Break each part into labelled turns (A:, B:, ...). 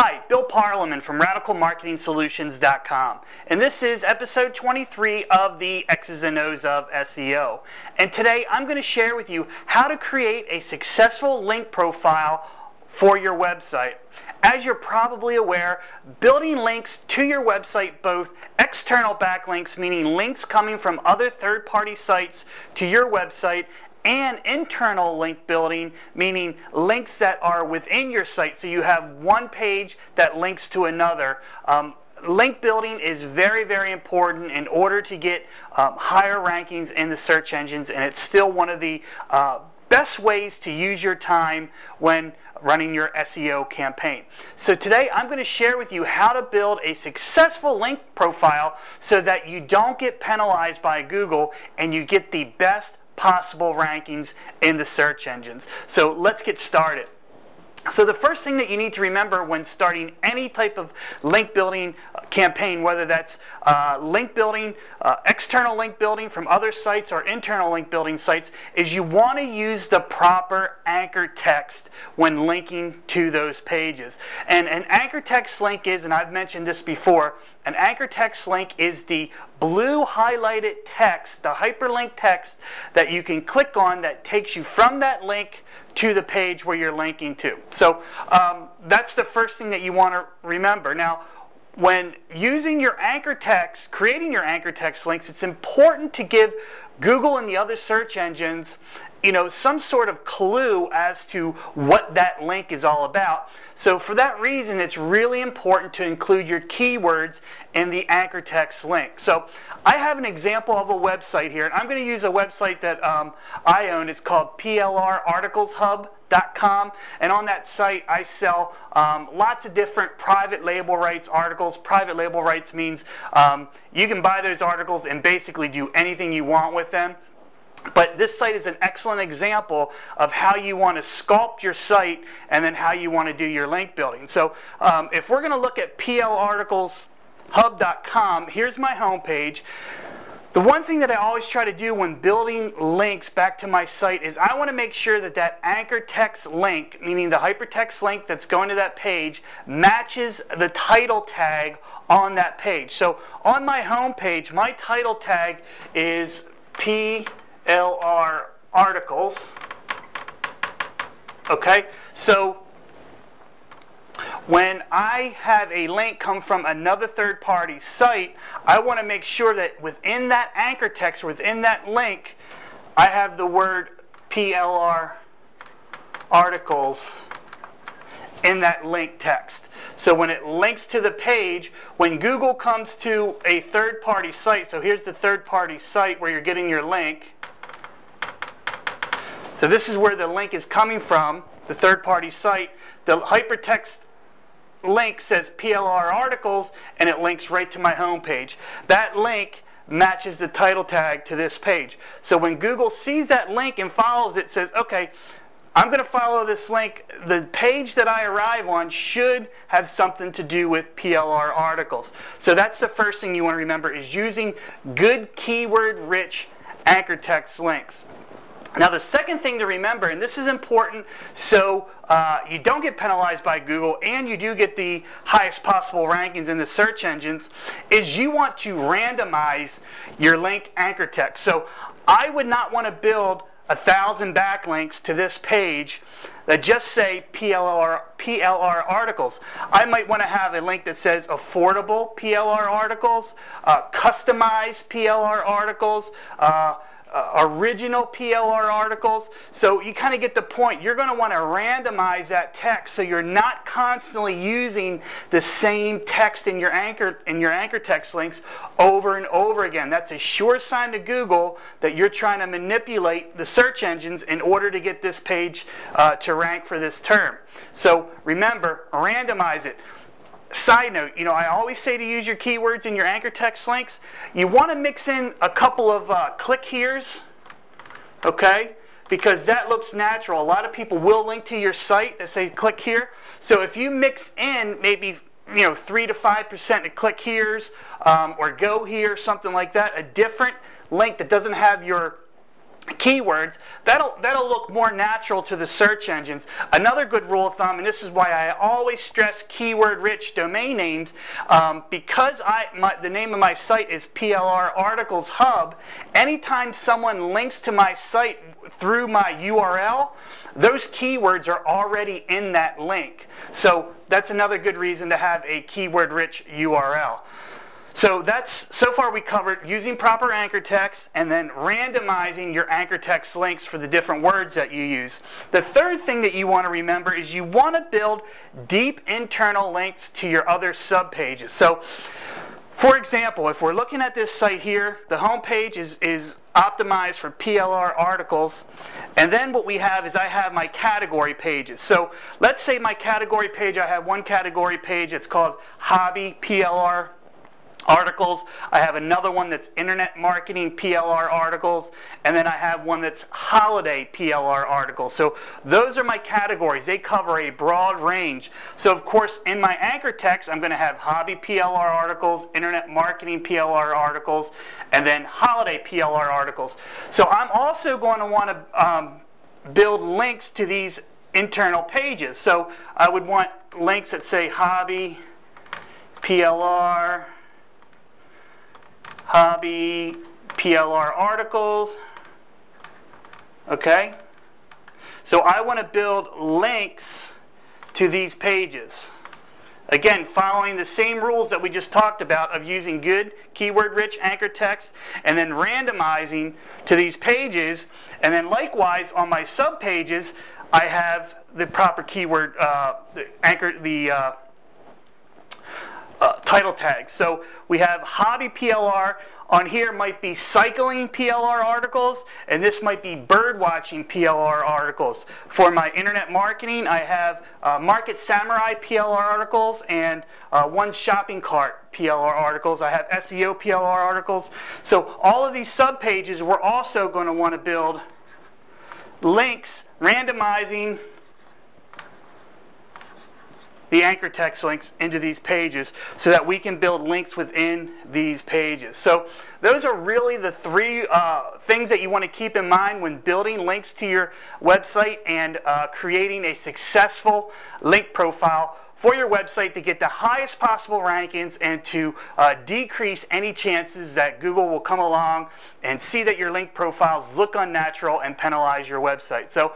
A: Hi, Bill Parliament from RadicalMarketingSolutions.com, and this is episode 23 of the X's and O's of SEO. And today I'm going to share with you how to create a successful link profile for your website. As you're probably aware, building links to your website, both external backlinks, meaning links coming from other third-party sites to your website, and internal link building, meaning links that are within your site, so you have one page that links to another. Link building is very, very important in order to get higher rankings in the search engines, and it's still one of the best ways to use your time when running your SEO campaign. So today I'm going to share with you how to build a successful link profile so that you don't get penalized by Google and you get the best possible rankings in the search engines. So let's get started. So the first thing that you need to remember when starting any type of link building campaign, whether that's link building, external link building from other sites or internal link building sites, is you want to use the proper anchor text when linking to those pages. And an anchor text link is, and I've mentioned this before, an anchor text link is the blue highlighted text, the hyperlink text that you can click on that takes you from that link to the page where you're linking to. So that's the first thing that you want to remember. Now, when using your anchor text, creating your anchor text links, it's important to give Google and the other search engines, some sort of clue as to what that link is all about. So for that reason, it's really important to include your keywords in the anchor text link. So I have an example of a website here, and I'm going to use a website that I own. It's called plrarticleshub.com, and on that site I sell lots of different private label rights articles. Private label rights means you can buy those articles and basically do anything you want with them. But this site is an excellent example of how you want to sculpt your site and then how you want to do your link building. So if we're going to look at plrarticleshub.com, here's my homepage. The one thing that I always try to do when building links back to my site is I want to make sure that that anchor text link, meaning the hypertext link that's going to that page, matches the title tag on that page. So on my homepage, my title tag is PLR articles. Okay, so when I have a link come from another third-party site, I want to make sure that within that anchor text, within that link, I have the word PLR articles in that link text. So when it links to the page, when Google comes to a third-party site, so here's the third-party site where you're getting your link. So this is where the link is coming from, the third-party site. The hypertext link says PLR articles, and it links right to my home page. That link matches the title tag to this page. So when Google sees that link and follows it, says, okay, I'm going to follow this link. The page that I arrive on should have something to do with PLR articles. So that's the first thing you want to remember, is using good keyword-rich anchor text links. Now the second thing to remember, and this is important so you don't get penalized by Google and you do get the highest possible rankings in the search engines, is you want to randomize your link anchor text. So I would not want to build 1,000 backlinks to this page that just say PLR articles. I might want to have a link that says affordable PLR articles, customized PLR articles, original PLR articles. So you kind of get the point. You're going to want to randomize that text so you're not constantly using the same text in your anchor text links over and over again. That's a sure sign to Google that you're trying to manipulate the search engines in order to get this page to rank for this term. So remember, randomize it. Side note, I always say to use your keywords in your anchor text links. You want to mix in a couple of click here's, okay? Because that looks natural. A lot of people will link to your site that say click here. So if you mix in maybe 3 to 5% of click here's or go here, something like that, a different link that doesn't have your keywords, that'll look more natural to the search engines. Another good rule of thumb, and this is why I always stress keyword-rich domain names, because the name of my site is PLR Articles Hub. Anytime someone links to my site through my URL, those keywords are already in that link. So that's another good reason to have a keyword-rich URL. So far we covered using proper anchor text and then randomizing your anchor text links for the different words that you use. The third thing that you want to remember is you want to build deep internal links to your other subpages. So, for example, if we're looking at this site here, the home page is optimized for PLR articles, and then what we have is I have my category pages. So let's say my category page, I have one category page, it's called Hobby PLR Articles. I have another one that's Internet Marketing PLR Articles, and then I have one that's Holiday PLR Articles. So those are my categories. They cover a broad range. So of course in my anchor text I'm going to have Hobby PLR Articles, Internet Marketing PLR Articles, and then Holiday PLR Articles. So I'm also going to want to build links to these internal pages. So I would want links that say Hobby PLR Articles. Okay? So I want to build links to these pages. Again, following the same rules that we just talked about of using good keyword-rich anchor text and then randomizing to these pages. And then likewise on my subpages, I have the proper keyword, title tags. So we have Hobby PLR. On here might be Cycling PLR Articles, and this might be Birdwatching PLR Articles. For my Internet Marketing, I have Market Samurai PLR Articles and One Shopping Cart PLR Articles. I have SEO PLR Articles. So all of these subpages, we're also going to want to build links, randomizing the anchor text links into these pages so that we can build links within these pages. So those are really the three things that you want to keep in mind when building links to your website and creating a successful link profile for your website to get the highest possible rankings and to decrease any chances that Google will come along and see that your link profiles look unnatural and penalize your website. So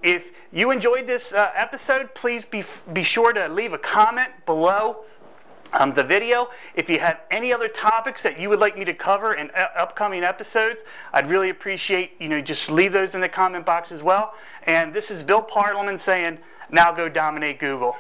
A: if you enjoyed this episode, please be sure to leave a comment below the video. If you have any other topics that you would like me to cover in upcoming episodes, I'd really appreciate, just leave those in the comment box as well. And this is Bill Parliament saying, now go dominate Google.